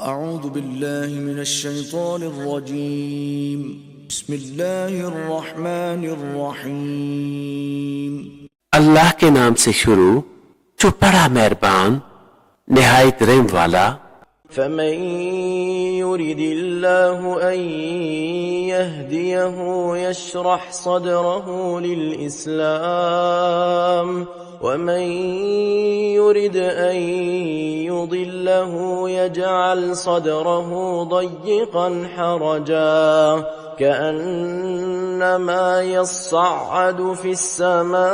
اعوذ باللہ من الشیطان الرجیم بسم اللہ الرحمن الرحیم اللہ کے نام سے شروع جو بڑا مہربان نہایت رحم والا۔ فمن يرد الله أن يهديه يشرح صدره للإسلام ومن يرد أن يضله يجعل صدره ضيقا حرجا كأنما يصعد في السماء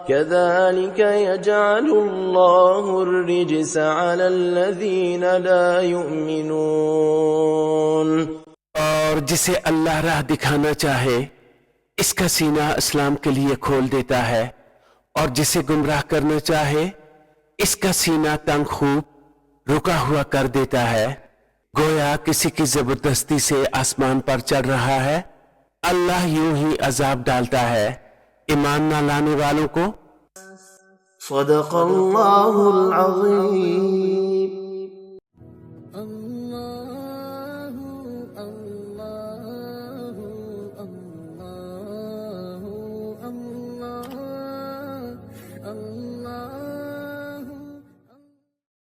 كذلك يجعل الله الرجس على الذين لا يؤمنون۔ اور جسے اللہ راہ دکھانا چاہے اس کا سینہ اسلام کے لیے کھول دیتا ہے، اور جسے گمراہ کرنا چاہے اس کا سینہ تنگ خوب رکا ہوا کر دیتا ہے، گویا کسی کی زبردستی سے آسمان پر چڑھ رہا ہے۔ اللہ یوں ہی عذاب ڈالتا ہے ایمان نہ لانے والوں کو۔ صدق اللہ العظیم۔